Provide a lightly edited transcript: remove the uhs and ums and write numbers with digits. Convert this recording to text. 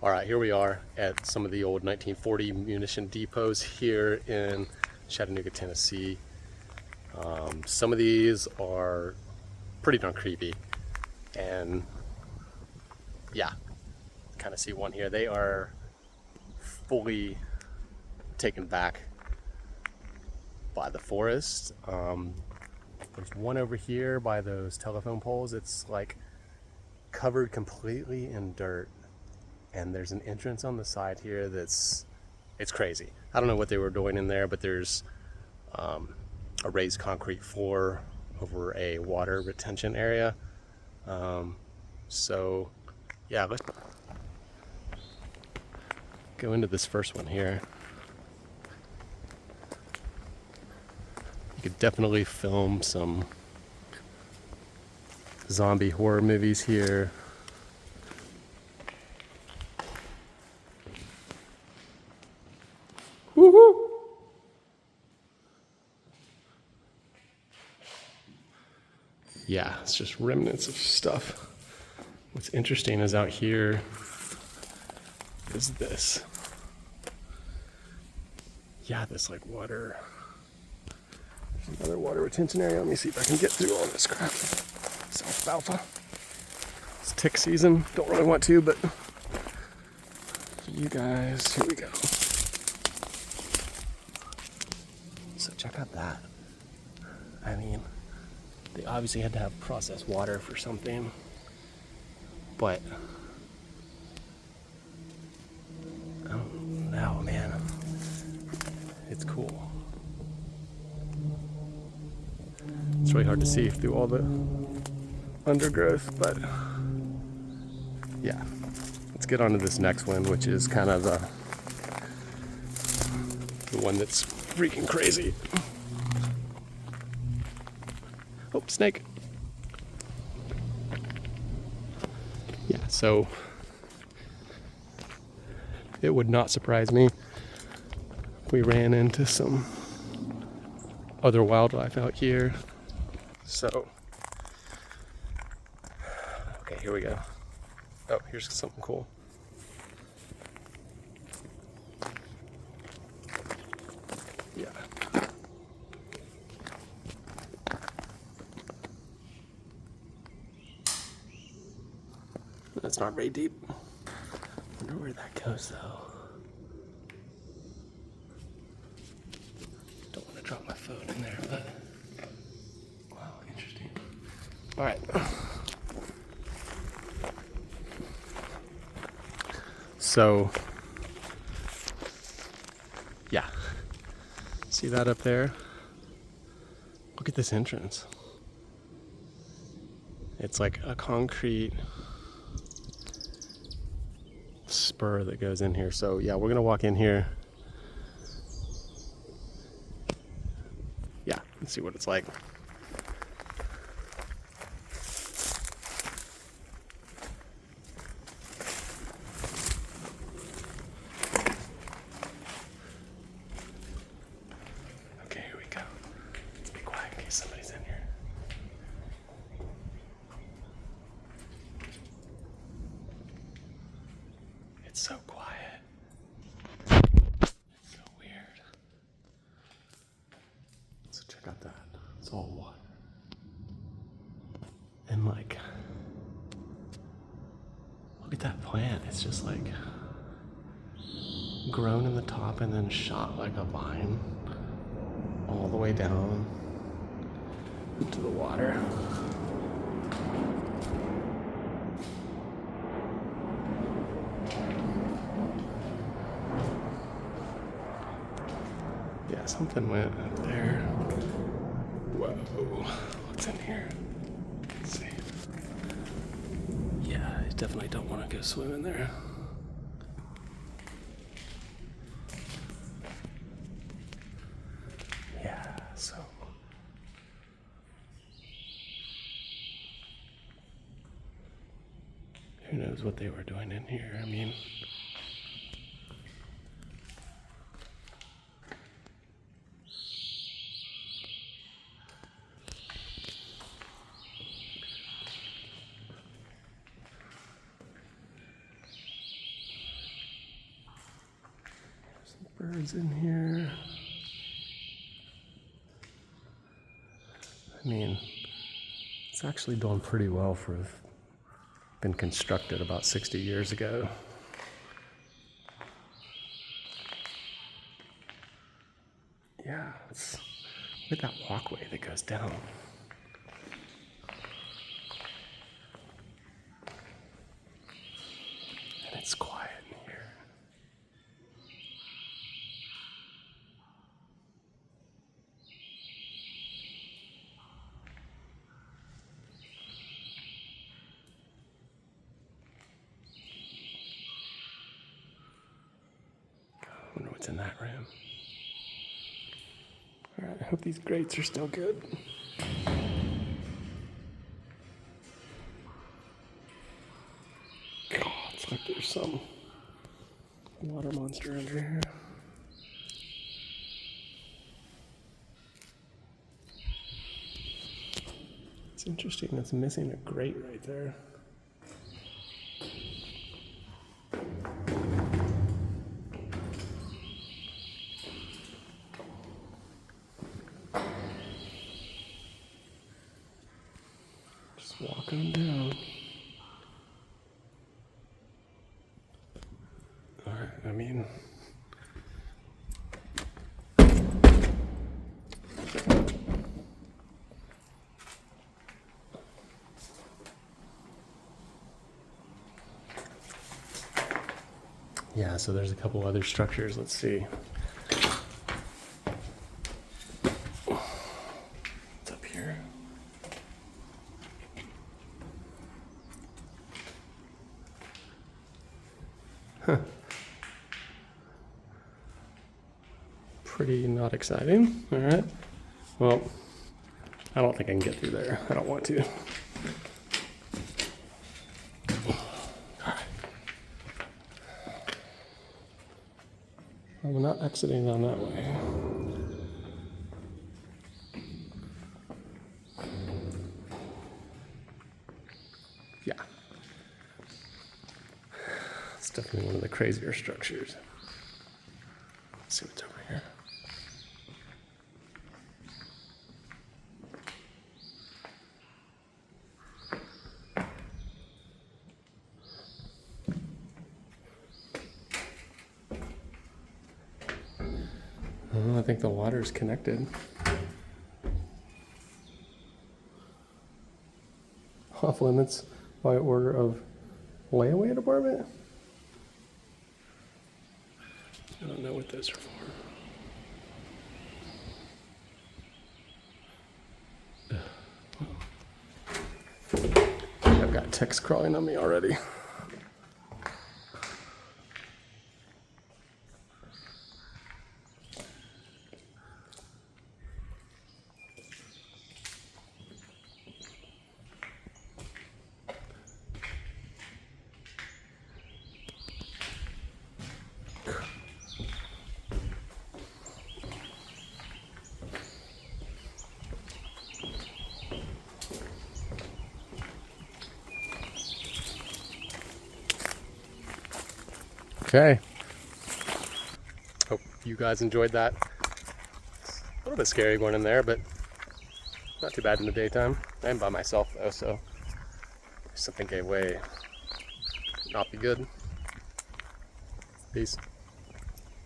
All right, here we are at some of the old 1940 munition depots here in Chattanooga, Tennessee. Some of these are pretty darn creepy, and yeah, kind of see one here. They are fully taken back by the forest. There's one over here by those telephone poles. It's like covered completely in dirt, and there's an entrance on the side here it's crazy. I don't know what they were doing in there, but there's a raised concrete floor over a water retention area. So yeah, let's go into this first one here. You could definitely film some zombie horror movies here. Woohoo! Yeah, it's just remnants of stuff. What's interesting is out here is this. Yeah, this like water. There's another water retention area. Let me see if I can get through all this crap. It's alfalfa. It's tick season. Don't really want to, but you guys, here we go. So check out that. I mean, they obviously had to have processed water for something, but I don't know, man. It's cool. It's really hard to see through all the undergrowth, but yeah. Let's get on to this next one, which is kind of the one that's freaking crazy. Oh, snake. Yeah, so it would not surprise me if we ran into some other wildlife out here. So, okay, here we go. Oh, here's something cool. Yeah. That's not very deep. I wonder where that goes though. Don't want to drop my phone in there, but wow, interesting. All right. So, yeah. See that up there? Look at this entrance. It's like a concrete spur that goes in here. So yeah, we're gonna walk in here. Yeah, let's see what it's like. Okay, here we go. Let's be quiet in case somebody's in here. It's so quiet. It's so weird. So check out that. It's all water. And like, look at that plant. It's just like grown in the top and then shot like a vine all the way down into the water. Yeah, something went up there. Whoa, what's in here? Let's see. Yeah, I definitely don't want to go swim in there. Yeah, so who knows what they were doing in here? I mean, birds in here. I mean, it's actually done pretty well for been constructed about 60 years ago. Yeah, look at that walkway that goes down. And it's quiet in here. I wonder what's in that room. All right, I hope these grates are still good. God, it's like there's some water monster under here. It's interesting, it's missing a grate right there. Just walking down. All right, I mean, yeah, so there's a couple other structures. Let's see. What's up here? Huh. Pretty not exciting. All right. Well, I don't think I can get through there. I don't want to. We're not exiting on that way. Yeah. It's definitely one of the crazier structures. Let's see what's over here. I think the water's connected. Off limits by order of layaway department? I don't know what those are for. I've got ticks crawling on me already. Okay. Hope you guys enjoyed that. It's a little bit scary going in there, but not too bad in the daytime. I'm by myself though, so if something gave way, not be good. Peace.